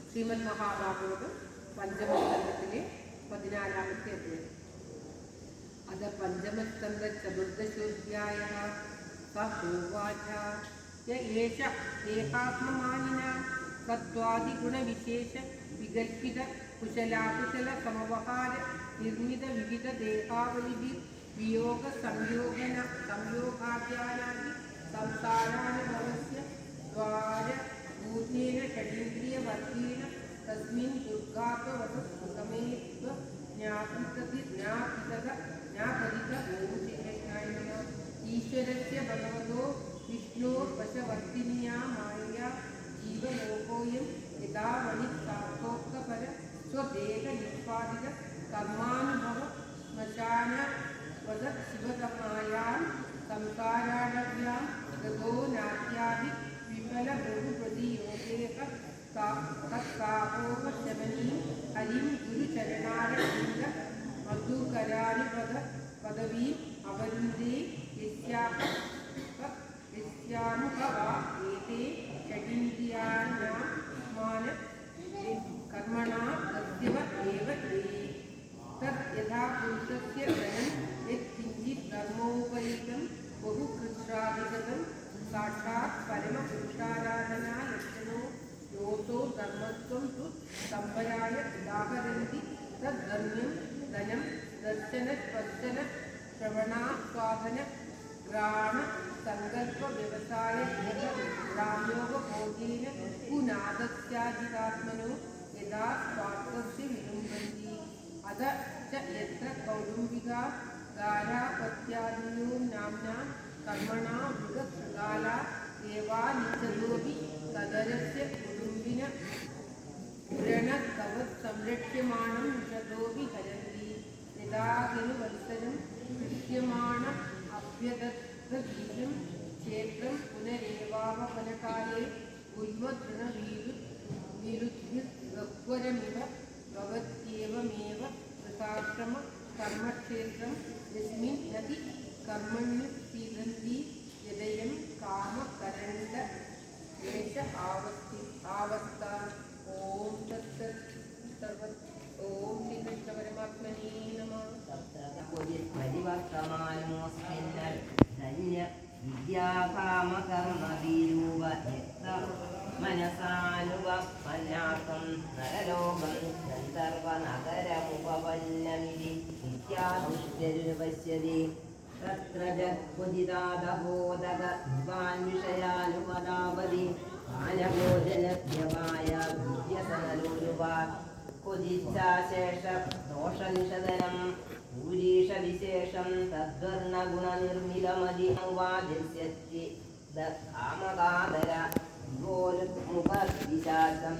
ശ്രീമദ് മഹാഭാഗവതം പഞ്ചമസ്കന്ധത്തിലെ 14-ാമത്തെ അധ്യായം. അത പഞ്ചമസ്കന്ധ ചതുർദശോധ്യായഃ. സ ഹോവാച യേഷ ദേഹാത്മമാനിന സത്വാദിഗുണവിശേഷ വികൽപ്പിത കുശലാകുശല സമവഹാര നിർമ്മിത വിവിധ ദേഹാവലിഭി വിയോഗ സംയോഗാദ്യാനാദി സംസാരാനുഭവസ്യ ദ്വാര ഭൂതേന ഷഡീന്ദ്രിയവർഗീണ തസ്മിൻ ദുർഗാത്വവസമേത്വ ജ്ഞാപതിത ഈശ്വരസ്യ ഭഗവതോ വിഷ്ണോർവശവർത്തിനിയാ മായ ജീവലോകോയം यदा वणिसार्थोक्तपर स्वदेहनिष्पादित कर्मानुभव श्मशानवद शिवतमायां संसाराढव्यां गतो नात्यादि विफल बहुप्रतियोगेह तत्कापोपशमनीं हरिं गुरुचरणारविन्द मधुकरानिपद पदवीम् अवरुन्धे यस्यानुभवा एते षडिन्द्रियाणां कर्मणा तस्यव एव ते तत् यथा पुरुषस्य धनं यत्किञ्चित् धर्मोपरीतं बहुकृच्छ्राभिगतं साक्षात् परमपुरुषाराधना लक्षणो योऽसौ धर्मत्वं तु सम्पराय उदाहरन्ति तद्धर्म्यं धनं दर्शनस्पर्शन श्रवणास्वादन ग्राण संकल्प व्यवसाय रामयोगभोगेन पुनादस्याजितात्मनो यदा स्वार्थस्य विलुम्बन्ति अथ च यत्र कौटुम्बिका गारापत्यादयो नाम्ना कर्मणा मृगशृगाला एवानिच्छदोऽपि कदरस्य कुटुम्बिन पुरणकवत् संरक्ष्यमाणं निषदोऽपि हरन्ति यदा किलुवत्सरं दृश्यमाण अभ्यदत्तबीजं क्षेत्रं पुनरेवावपनकाले उल्मतृणविरुद्धिर्गह्वरमिव भवत्येवमेव कृताश्रम कर्मक्षेत्रं यस्मिन् नति कर्मण्युत्सीदन्ति यदयं कामकरण्ड एष आवस्था ओम तत्सत् सर्वत् ओम श्री कृष्ण परमात्मने नमः विद्याकामकर्मविरूप मनसानुवपन्नाथं नरलोकं गन्धर्वनगरमुपपन्नमिति नित्यादुष्टरुपश्यति तत्र जत्पुजितादबोधक विषयानुपदापदि मानभोजनभ्यമായ വിദ്യസനലുരുവാ കുതിച്ചാശേഷ ദോഷനിഷദനം പൂരീഷവിശേഷം തദ്വർണഗുണനിർമ്മിതമതി വാദിസ്യത്തി കാമകാതര വിശാസം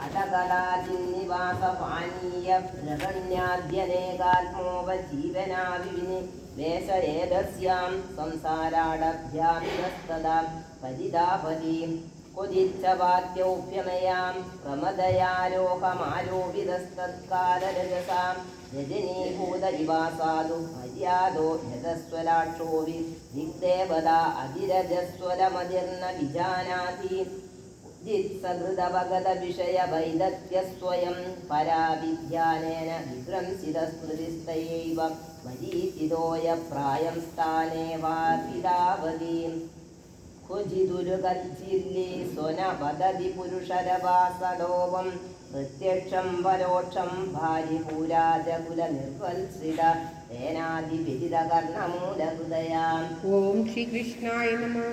അടകടാജിന്നിവാസപാനീയ നഗണ്യാദ്യനേകാത്മോപജീവനാവിന് വേശയേതസ്യാം സംസാരാടഭ്യാം തസ്തദാ പരിതാപതീം ക്വചിച്ഛവാദ്യൗപ്യമയാം പ്രമദയാരോഹമാരോപിതസ്തത്കാലരജസാം രജനീഭൂത ഇവാസാദു മര്യാദോ രജസ്വരാക്ഷോ ദിഗ്ദേവതാ അതിരജസ്വരമതിർന്ന വിജാനാതി ജിത്സകൃതവഗത വിഷയ വൈദഗ്ധ്യസ്വയം പരാവിധ്യാനേന വിഭ്രംസിതസ്മൃതിസ്തയൈവ മരീചിതോയ പ്രായം സ്ഥാനേ വാപിതാവതീം ക്വചിതുരുകച്ചില്ലി സ്വന വദതി പുരുഷരവാസഡോപം പ്രത്യക്ഷം പരോക്ഷം ഭാര്യപൂരാജകുല നിർവത്സിത തേനാദിവിദിതകർണമൂലഹൃദയാം ഓം ശ്രീകൃഷ്ണായ നമഃ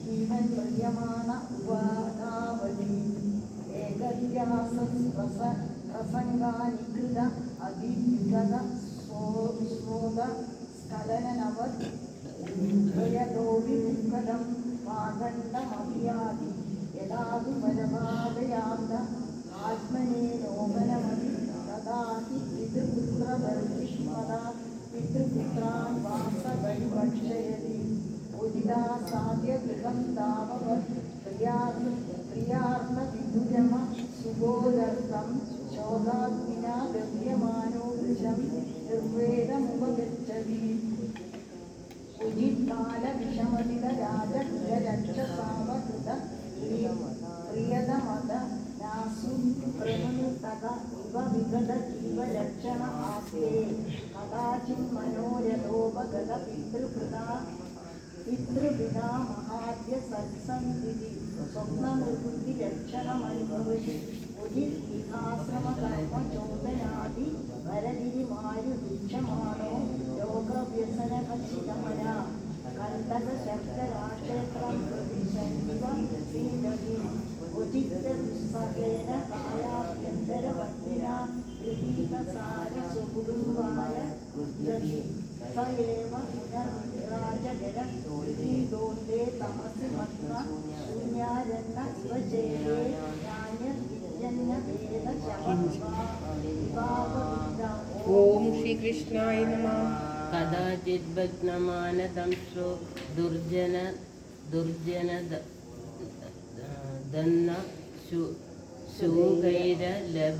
ജീവൻ പ്രിയമാണ ഉപാധാവലി ഏകര്യാസംഗാനികൃത അതിവിഗത സ്രോത സ്ഖലനവത് ഹൃദോവിമുഖദം പാകണ്ഡമഭിയാതി യഥാതു പരമാദയാന്ത ആത്മനേ ലോകനമതി തഥാഹി പിതൃപുത്രവർഗിഷ്മത പിതൃപുത്രാൻ വാസപരിഭക്ഷയതി ഉദിതാ സാധ്യഗൃഹം താവവത് പ്രിയാർത്ഥവിദുരമ സുബോധർത്ഥം ശോകാഗ്നിനാ ഗമ്യമാനോ വൃഷം നിർവേദമുപഗച്ഛതി ഉജിത്കാലവിഷമതിത രാജകുലരക്ഷസാവകൃത പ്രിയതമത നാസു പ്രമുതക ഇവ വിഗത ജീവലക്ഷണ ആസ്തേ കഥാചിൻ മനോരഥോപഗത പിതൃപിതാ മഹാദ്യ സത്സംഗിതി സ്വപ്നനിവൃത്തിലക്ഷണമനുഭവതി ഉദിത്വിഹാശ്രമകർമ്മചോദനാദി വരതിരിമാരുദീക്ഷമാണോ ലോകവ്യസനകശിതമന കണ്ടകശബ്ദരാക്ഷേത്രം പ്രതി ശൈവ ശ്രീരവി ഉദിതദുസ്സഹേന ഓം ശ്രീകൃഷ്ണായ നമഃ. കഥാചിത് ഭഗ്നമാനദംശോ ദുർജന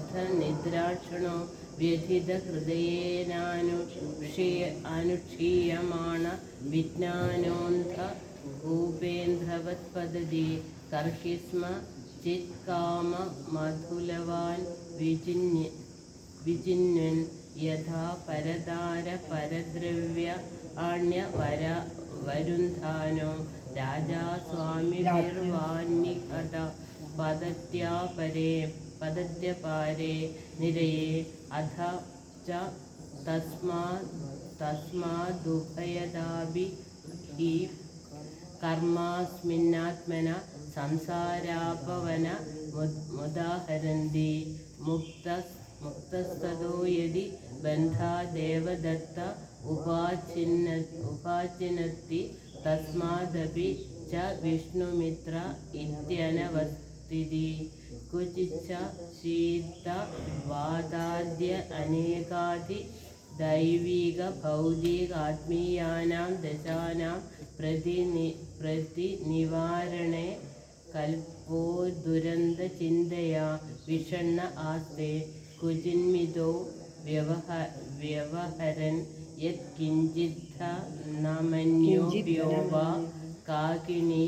ശൂകൈരലബ്ധനിദ്രാക്ഷണോ വ്യഥിത ഹൃദയേനാനുക്ഷീയമാണ വിജ്ഞാനോന്ധ ഭൂപേന്ദ്രവത് പദതി കർഹിസ്മ ചിത്കാമ മധുലവാൻ വിജിന്വൻ യഥാ പരതാര പരദ്രവ്യ വരുന്ധാനോ രാജാ സ്വാമിർവാന്നികത പദത്യാപാരേ നിരയേ അധ ച തസ്മാദുഭയദാപി ഹി കർമാസ്മിന്നാത്മന സംസാരാപവന മുദാഹരന്തി മുക്തസ്തോ യദി ബന്ധാ ദേവദത്ത ഉപാചിനത്തി തസ്മാദപി ച വിഷ്ണുമിത്ര ഇത്യനവസ്ഥിതി ക്വചിച്ച ശീത വാദാദ്യ അനേകാദി ദൈവിക ഭൗതികാത്മീയാനാം ദശാനാം പ്രതിനിവാരണേ കൽപ്പോ ദുരന്ത ചിന്തയാ വിഷണ്ണ ആസ്തേ കുജിന്മിതോ വ്യവഹരൻ യത്കിഞ്ചിദ്ധ നമന്യോപ്യോ വാ കാകിനി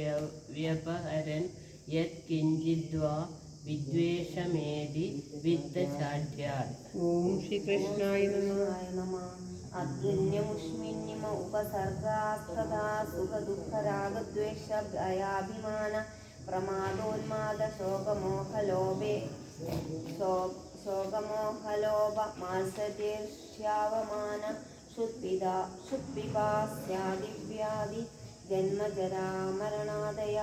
കാമാത്രമപ്യവ്യപഹരൻ യത്കിഞ്ചിദ്വാ വിദ്വേഷമേതി വിത്തചാഢ്യാത്. ഓം ശ്രീകൃഷ്ണായ നമഃ. അദ്ഗന്യമുഷ്മിന്യമ ഉപസർഗാസ്തദാ സുഖദുഃഖരാഗദ്വേഷ ഭയാഭിമാന പ്രമാദോന്മാദ ശോകമോഹലോഭ മാത്സര്യേഷ്യാവമാന ക്ഷുത്പിപാസ്യാദിവ്യാധി ജന്മജരാമരണാദയ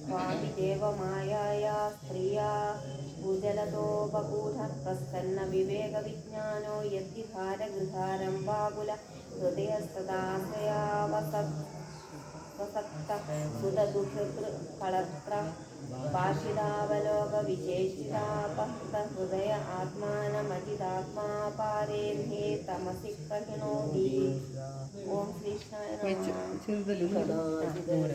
സ്വാമിദേവമായാ സ്ത്രീയാ ഭൂജലതോപകൂഢ പ്രസന്ന വിവേക വിജ്ഞാനോ യദ്വിഹാരഗൃഹാരംഭാകുല ഹൃദയസ്തദാശ്രയാവസക്ത സുതദുഷൃകളത്ര ഭാഷിതാവലോക വിശേഷിതാപഹൃത ഹൃദയ ആത്മാനമജിതാത്മാപാരേന്ധേ തമസി പ്രഹിണോതി. ഓം കൃഷ്ണായ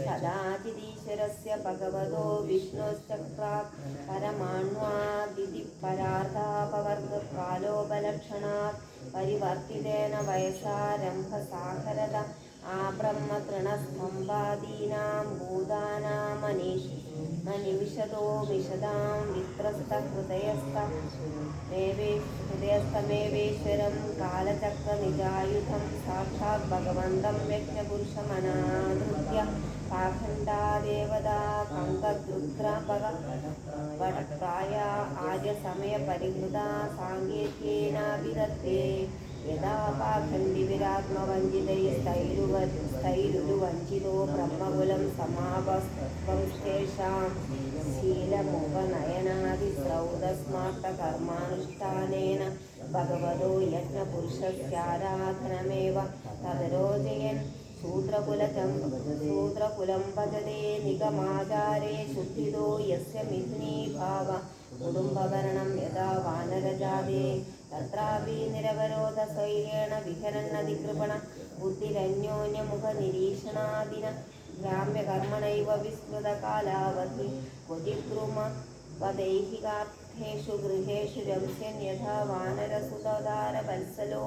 സദാചിദീശ്വരസ്യ ഭഗവതോ വിഷ്ണോശ്ചക്രാത് പരമാണ്വാദിതി പരാർഥാപവർഗ കാലോപലക്ഷണാത് പരിവർത്തിതേന വയസാരംഭസാഹരത ആബ്രഹ്മതൃണസ്തംഭാദീനാം ഭൂതാനാമനിവിശദോ വിശദാം വിത്രസ്തഹൃദയസ്ഥമേവേശ്വരം കാലചക്രനിജായുധം സാക്ഷാത് ഭഗവന്തം യജ്ഞപുരുഷമനാധൃത്യ പാഖണ്ഡാദേവതാ പങ്കദ്രുദ്രപകവടപ്രായ ആര്യസമയപരിഹൃതാ സാങ്കേത്യേനാഭിദത്തേ യഥാ പാഖണ്ഡിവിരാത്മവഞ്ചിതൈസ്തൈരുവഞ്ചിതോ ബ്രഹ്മകുലം സമാപസ്തേഷാം ശീലമുപനയനാദിശ്രൗതസ്മാർത്ഥകർമാനുഷ്ഠാനേന ഭഗവതോ യജ്ഞപുരുഷസ്യാരാധനമേവ തദരോജയൻ ശൂദ്രകുലം ഭജതേ നിഗമാചാരേ ശുദ്ധിതോ യസ്യ മിഥുനീഭാവ കുടുംബഭരണം യഥാ വാനരജാതേ തത്രാപി നിരവരോധ സ്വൈര്യേണ വിഹരന്നതികൃപണ ബുദ്ധിരന്യോന്യമുഖ നിരീക്ഷണാദിന ഗ്രാമ്യകർമ്മണൈവ വിസ്മൃതകാലാവധി ക്വചിദ്രുമപദൈഹികാർത്ഥേഷു ഗൃഹേഷു രംസ്യൻ യഥാ വാനരസുതോദാരവത്സലോ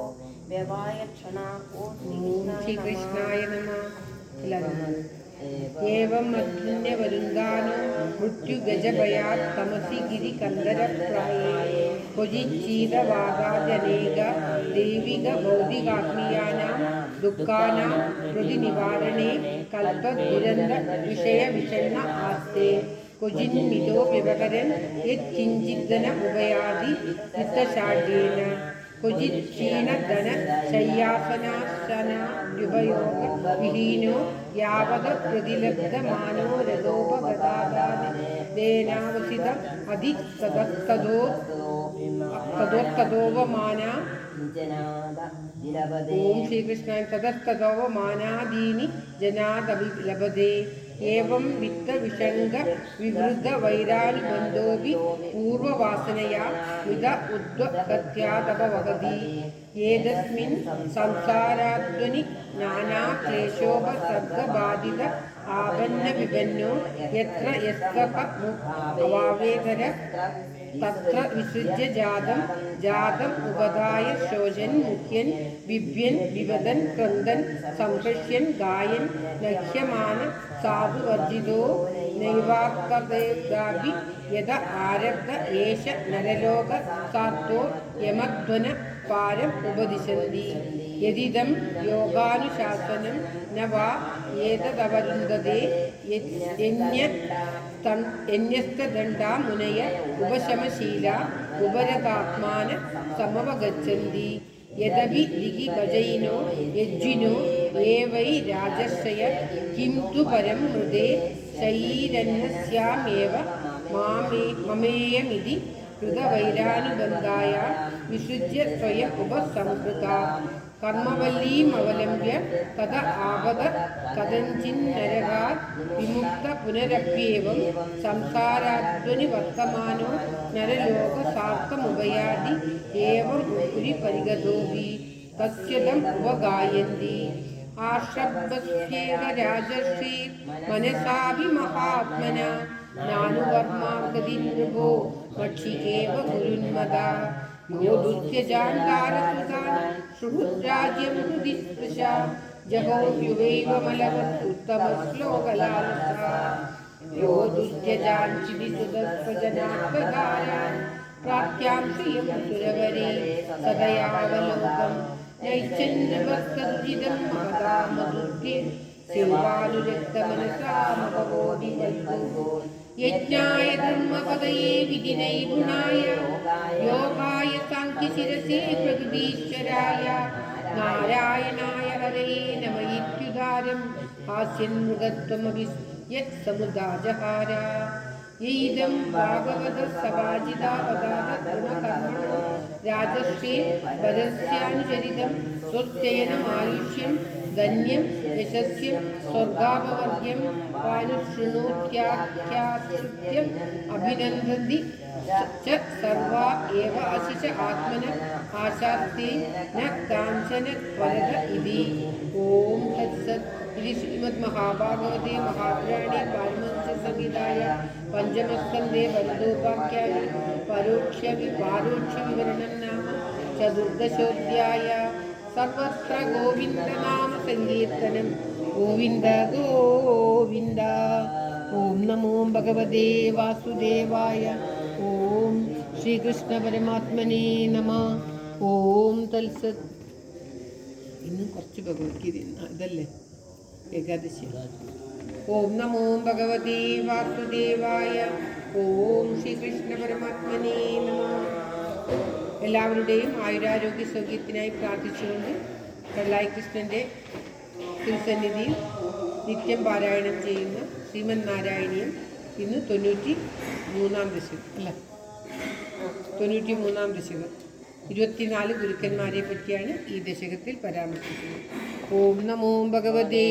വ്യവായക്ഷണാ. ഓം ശ്രീകൃഷ്ണായ നമഃ. ഏവം മധ്യവരുന്ദാനോ മൃത്യുഗജഭയാത് തമസി ഗിരികന്ദരപ്രായേ ക്വചിച്ചീതവാദാജനേക ദൈവിക ഭൗതികാത്മീയാനാം ദുഃഖാനാം പ്രതിനിവാരണേ കൽപദുരന്ത വിഷയവിഷണ്ണ ആസ്തേ ക്വചിന്മിതോ വ്യവഹരൻ യത്കിഞ്ചിദ്ധന ഉപയാതി വിത്തശാഢ്യേന ക്വചിക്ഷീണധന ശയ്യാസനാസനാദ്യുപയോഗ വിഹീനോ യാവത പ്രതിലബ്ധമാനോ രഥോപഗതാദേനാവസിത തദോത്തദോവമാനാ. ഓം ശ്രീകൃഷ്ണായ. തദസ്തദോവമാനാദീനി ജനാദഭിലഭതേ एवं वित्तविषङ्ग विवृद्धवैरानुबन्धोऽपि पूर्ववासनया विद उद्वहत्यादपवहति एतस्मिन् संसाराध्वनि नानाक्लेशोपसर्गबाधित आपन्नविपन्नो यत्र यस्तप अवावेतर तत्र विसृज्य जातम् उपदाय शोचन् मुह्यन् बिभ्यन् विवदन् क्रन्दन् संहृष्यन् गायन् लक्ष्यमान साधुवर्जितो नैवाक्तदेवदापि यद आरब्ध एष नरलोकसार्थो यमध्वन पारम् उपदिशन्ति यदिदं योगानुशासनं न वा एतदवरुन्धते यन्यस्तदण्डा मुनय उपशमशीला उपरतात्मान समवगच्छन्ति यदपि लिखिभजयिनो यज्जिनो ये वै राजर्षय किं तु परं हृदे शयीरन्नस्यामेव ममेयमिति कृतवैरानुबन्धाय विसृज्य स्वयम् उपसंहृता कर्मवल्लीमवलम्ब्य तद आपद कथञ्चिन्नरकात् विमुक्त पुनरप्येवं संसाराध्वनिवर्तमानो नरलोकसार्थमुपयाति एवम् उपरिपरिगतोऽपि तस्यदम् उपगायन्ति आश्रभस्येकराजर्षि मनसापि महात्मना नानुवर्मागतिनृपो मक्षिकेव गुरुन्मदा यो दुत्यजान्तारसुतान् सुहृद्राज्यं हृदि स्पृशा जहोद्युवैव मलवत्तमश्लोकलालसा यो दुत्यजाञ्चिदिसुतस्वजनात्मधारान् प्राप्त्यां श्रियं सुरवरे सदयावलोकम् नैच्छन्नवस्तदुजिदं महदामदुर्गे सेवानुरक्तमनसामभवोदिजल्पो यज्ञाय धर्मपदये विधिनैगुणाय योगाय साङ्ख्यशिरसे प्रकृतीश्वराय नारायणाय हरये नम इत्युदारं हास्यन्मृगत्वमपि यत्समुदाजहार यैदं भागवतसभाजितावदानधर्मकर्मणो राजर्षे वरस्यानुचरितं स्वत्ययनमायुष्यं धन्यं यशस्यं स्वर्गापवर्ग्यं वानुशृणोत्याख्याश्रुत्यम् अभिनन्दन्ति च सर्वा एव अशिष आत्मन आशास्ते न काञ्चन वरद इति ॐ तत्सत् इति श्रीमद्महाभागवते महापुराणे पारमहंस्यसंहितायां पञ्चमस्कन्धे वरदोपाख्याने पारोक्षविवरणं नाम चतुर्दशोऽध्यायः सर्वत्र गोविन्दनाम संकीर्तनं गोविन्द गोविन्द ॐ नमो भगवते वासुदेवाय ॐ ശ്രീകൃഷ്ണപരമാത്മനേ നമഃ. ഓം തത്സത്. ഇന്നും കുറച്ച് ഭഗവത്ഗീത ഇതല്ലേ ഏകാദശി. ഓം നമോ ഭഗവതേ വാസുദേവായ. ഓം ശ്രീകൃഷ്ണപരമാത്മനേ നമഃ. എല്ലാവരുടെയും ആയുരാരോഗ്യ സൗഖ്യത്തിനായി പ്രാർത്ഥിച്ചുകൊണ്ട് കള്ളായി കൃഷ്ണൻ്റെ തിരുസന്നിധിയിൽ നിത്യം പാരായണം ചെയ്യുന്ന ശ്രീമദ് നാരായണീയം ഇന്ന് 93-ാം ദശകം അല്ല 93-ാം ദശകം 24 ഗുരുക്കന്മാരെ പറ്റിയാണ് ഈ ദശകത്തിൽ പരാമർശിക്കുന്നത്. ഓം നമോ ഭഗവതേ